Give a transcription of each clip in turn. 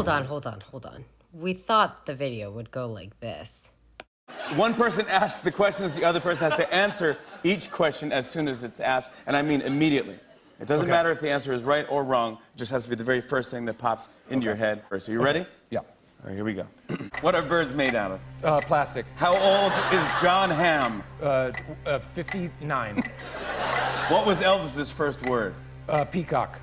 hold on. We thought the video would go like this. One person asks the questions, the other person has to answer each question as soon as it's asked, and I mean immediately. It doesn't matter if the answer is right or wrong, it just has to be the very first thing that pops into your head. So you ready? Yeah. All right, here we go. What are birds made out of? Plastic. How old is John Hamm? 59. What was Elvis's first word? Peacock.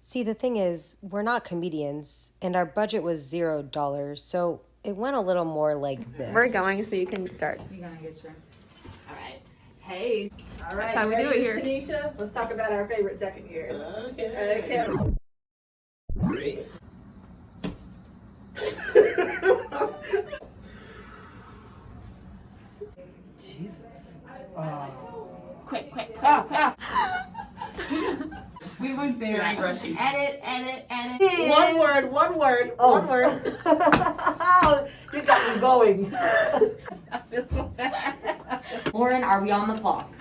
See, the thing is, we're not comedians, and our budget was $0, so it went a little more like this. We're going, so you can start. You're gonna get your. All right. Hey. All right. That's how we do it here. Tanisha, let's talk about our favorite second years. Okay. Jesus. Quick. We would say that. Rushing. Edit. One word. You got me going. Lauren, are we on the clock?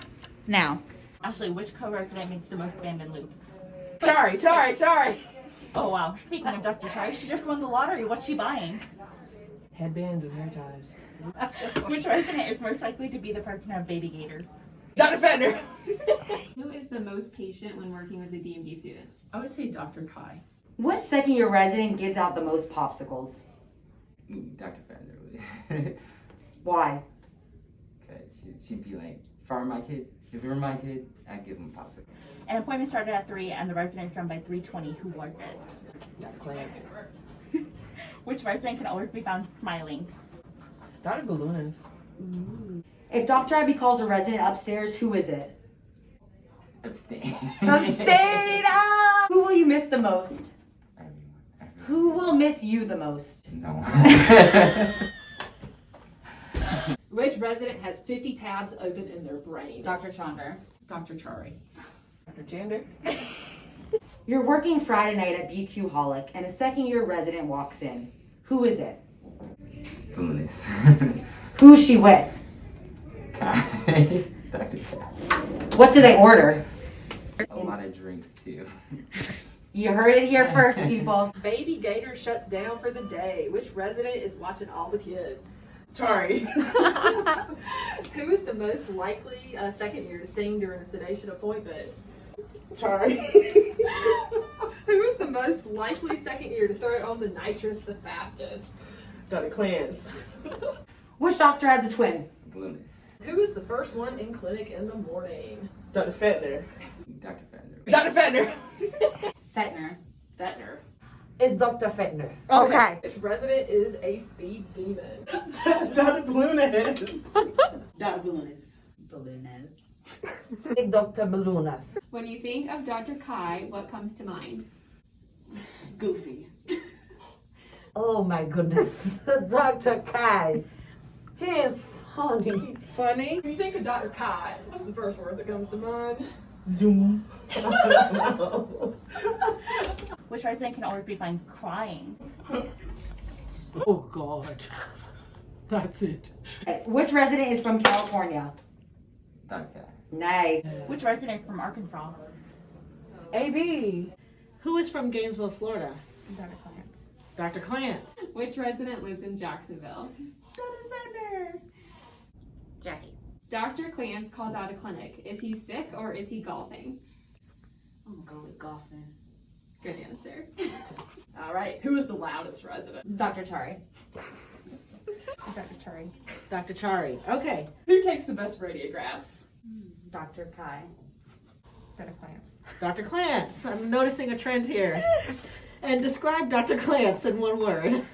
Now. Ashley, which co-resident makes the most band and loops? Sorry. Oh wow. Speaking of Dr. Chari, she just won the lottery. What's she buying? Headbands and hair ties. Which resident is most likely to be the person to have baby gators? Dr. Fender. Who is the most patient when working with the DMV students? I would say Dr. Kai. Which second-year resident gives out the most popsicles? Dr. Fender. Why? Cause she'd be like, if I were my kid, I'd give him a popsicle. An appointment started at 3 and the resident is done by 3:20. Who was it? Dr. Clarence. Which resident can always be found smiling? Dr. Balloons. If Dr. Abby calls a resident upstairs, who is it? Abstain. Abstain! Ah! Who will you miss the most? Everyone. Who will miss you the most? No. Which resident has 50 tabs open in their brain? Dr. Chandra. Dr. Chari. Dr. Gender. You're working Friday night at BQ Holic, and a second-year resident walks in. Who is it? Balloonist. Who's she with? Dr. Cat. What do they order? A lot of drinks too. You heard it here first, people. Baby Gator shuts down for the day. Which resident is watching all the kids? Sorry. Who is the most likely second year to sing during a sedation appointment? Sorry. Who is the most likely second year to throw on the nitrous the fastest? Dr. Clarence. Which doctor has a twin? Balloonist. Who is the first one in clinic in the morning? Dr. Fender. Dr. Fender. Dr. Fender. Fettner. It's Dr. Fender. Okay. Which resident is a speed demon? Dr. Balloonist. Dr. Balloonist. Big Dr. Balloonas. When you think of Dr. Kai, what comes to mind? Goofy. Oh my goodness. Dr. Kai. He is funny. Funny? When you think of Dr. Kai, what's the first word that comes to mind? Zoom. Which resident can always be found crying? Oh God. That's it. Which resident is from California? Dr. Cat. Nice. Which resident is from Arkansas? AB. Who is from Gainesville, Florida? Dr. Clarence. Dr. Clarence. Which resident lives in Jacksonville? Jackie. Dr. Clarence calls out a clinic. Is he sick or is he golfing? I'm gonna go with golfing. Good answer. All right, who is the loudest resident? Dr. Chari. Dr. Chari. Dr. Chari. Okay. Who takes the best radiographs? Dr. Kai. Dr. Clarence. Dr. Clarence. I'm noticing a trend here. And describe Dr. Clarence in one word.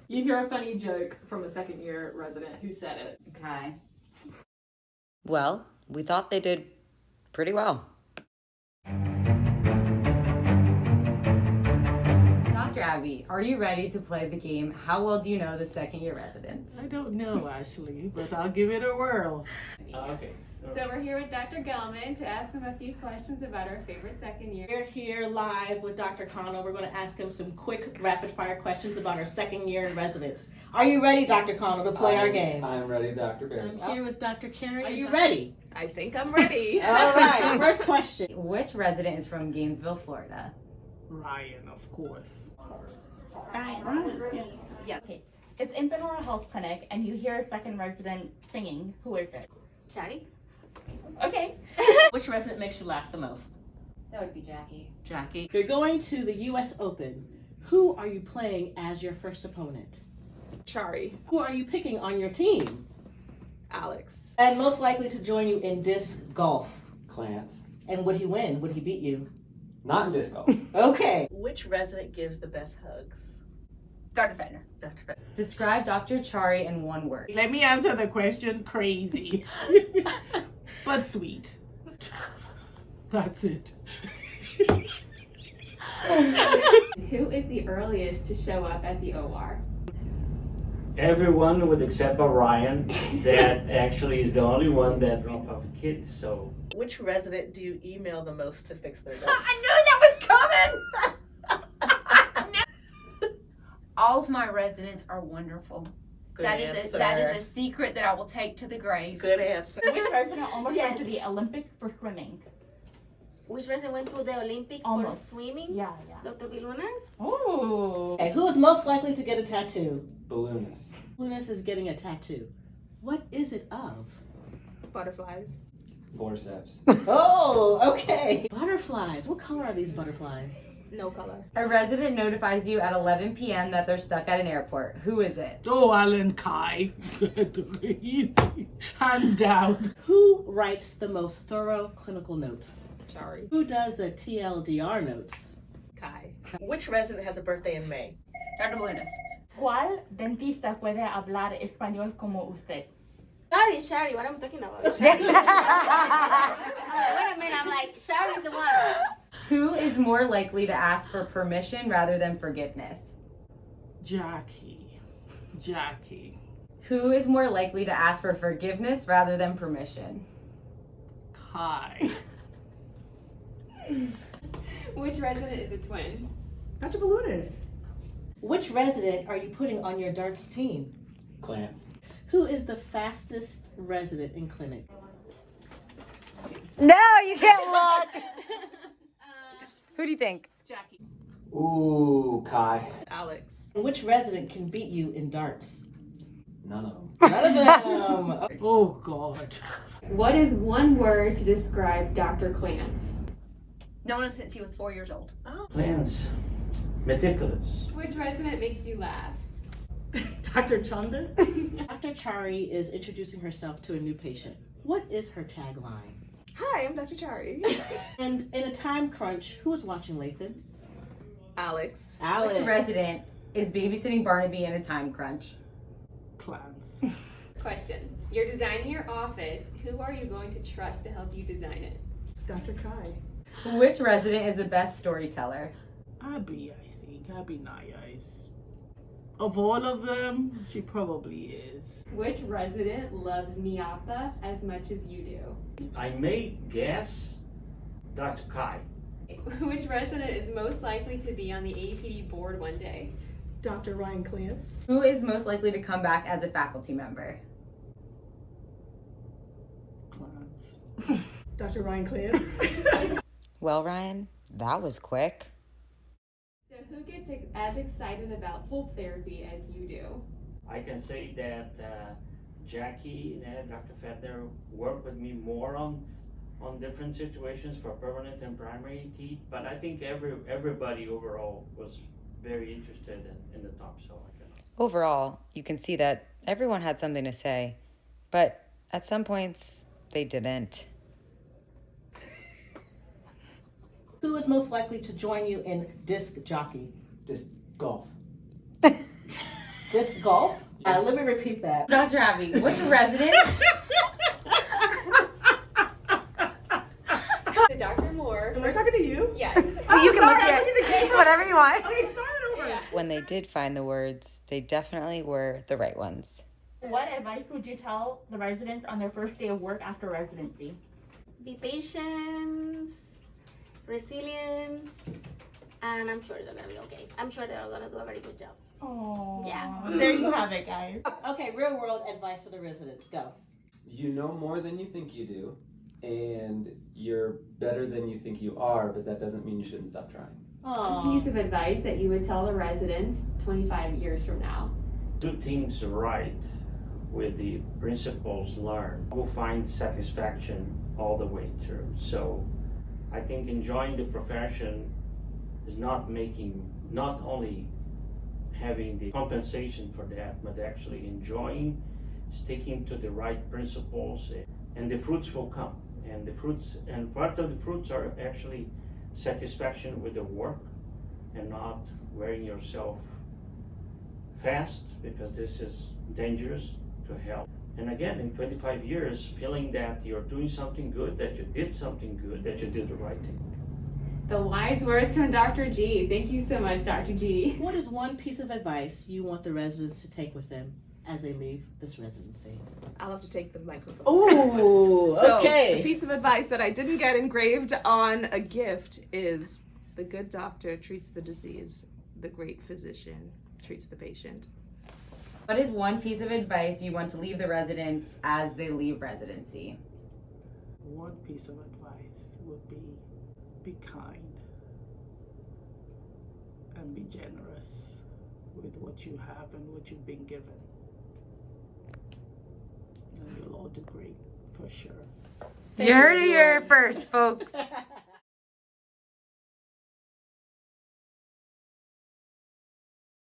You hear a funny joke from a second year resident. Who said it? Kai. Well, we thought they did pretty well. Dr. Abby, are you ready to play the game? How well do you know the second-year residents? I don't know, Ashley, but I'll give it a whirl. Okay. So we're here with Dr. Gelman to ask him a few questions about our favorite second year. We're here live with Dr. Connell. We're going to ask him some quick rapid-fire questions about our second year in residence. Are you ready, Dr. Connell, to play our game? I'm ready, Dr. Barry. I'm here with Dr. Carey. Are you ready? I think I'm ready. All right. First question. Which resident is from Gainesville, Florida? Ryan, of course. Ryan. Yes. Okay. It's in Benora Health Clinic, and you hear a second resident singing. Who is it? Shadi? Okay. Which resident makes you laugh the most? That would be Jackie. Jackie. You're going to the U.S. Open. Who are you playing as your first opponent? Chari. Who are you picking on your team? Alex. And most likely to join you in disc golf. Clance. And would he win? Would he beat you? Not in disc golf. Okay. Which resident gives the best hugs? Dr. Fetner. Dr. Fred. Describe Dr. Chari in one word. Let me answer the question crazy. But sweet. That's it. Who is the earliest to show up at the OR? Everyone would except Orion. That actually is the only one that drop off kids. So. Which resident do you email the most to fix their notes? I knew that was coming! All of my residents are wonderful. Good That answer. is a secret that I will take to the grave. Good answer. Which resident almost Yes. went to the Olympics for swimming? Which resident went to the Olympics for Almost. swimming? Yeah, yeah. Dr. Vilunas? Oh. Okay, who is most likely to get a tattoo? Balloonist. Lunas is getting a tattoo. What is it of? Butterflies. Forceps. Oh, okay. Butterflies. What color are these butterflies? No color. A resident notifies you at 11 p.m. that they're stuck at an airport. Who is it? Oh, Alan Kai. Easy. Hands down. Who writes the most thorough clinical notes? Chari. Who does the TLDR notes? Kai. Which resident has a birthday in May? Dr. Blunas. ¿Cuál dentista puede hablar español como usted? Shari, what am I talking about? Shari. Wait a minute, I'm like, Shari's the one. Who is more likely to ask for permission rather than forgiveness? Jackie. Who is more likely to ask for forgiveness rather than permission? Kai. Which resident is a twin? Dr. Balloonist. Which resident are you putting on your darts team? Clance. Who is the fastest resident in clinic? No, you can't look. Who do you think? Jackie. Ooh, Kai. Alex. Which resident can beat you in darts? None of them. None of them. Oh, God. What is one word to describe Dr. Clance? Known him since he was 4 years old. Plans. Meticulous. Which resident makes you laugh? Dr. Chanda? Dr. Chari is introducing herself to a new patient. What is her tagline? Hi, I'm Dr. Chari. And in a time crunch, who is watching Lathan? Alex. Alex. Which resident is babysitting Barnaby in a time crunch? Plans. Question. You're designing your office. Who are you going to trust to help you design it? Dr. Kai. Which resident is the best storyteller? Abby, I think. Abby Nayas. Of all of them, she probably is. Which resident loves Miapa as much as you do? I may guess Dr. Kai. Which resident is most likely to be on the APD board one day? Dr. Ryan Clance. Who is most likely to come back as a faculty member? Clance. Dr. Ryan Clance. Well, Ryan, that was quick. So who gets as excited about pulp therapy as you do? I can say that Jackie and Dr. Fedner worked with me more on different situations for permanent and primary teeth, but I think everybody overall was very interested in the top, so I can. Overall, you can see that everyone had something to say, but at some points, they didn't. Who is most likely to join you in disc jockey? Disc golf. Disc golf? Let me repeat that. Dr. Abby, which resident? So Dr. Moore. Am I talking to you? Yes. You can look at whatever you want. Okay, start it over. Yeah. When they did find the words, they definitely were the right ones. What advice would you tell the residents on their first day of work after residency? Be patient, resilience, and I'm sure they're gonna be okay. I'm sure they're gonna do a very good job. Oh, Yeah. There you have it, guys. Okay, real world advice for the residents. Go. You know more than you think you do, and you're better than you think you are, but that doesn't mean you shouldn't stop trying. Piece of advice that you would tell the residents 25 years from now. Do things right with the principles learned. We'll find satisfaction all the way through. So I think enjoying the profession is not only having the compensation for that, but actually enjoying, sticking to the right principles, and the fruits will come. And part of the fruits are actually satisfaction with the work and not wearing yourself fast, because this is dangerous to health. And again, in 25 years, feeling that you're doing something good, that you did something good, that you did the right thing. The wise words from Dr. G. Thank you so much, Dr. G. What is one piece of advice you want the residents to take with them as they leave this residency? I'll have to take the microphone. Ooh, So, okay. the piece of advice that I didn't get engraved on a gift is: the good doctor treats the disease, the great physician treats the patient. What is one piece of advice you want to leave the residents as they leave residency? One piece of advice would be kind and be generous with what you have and what you've been given. And you'll all do great, for sure. You heard it here first, folks.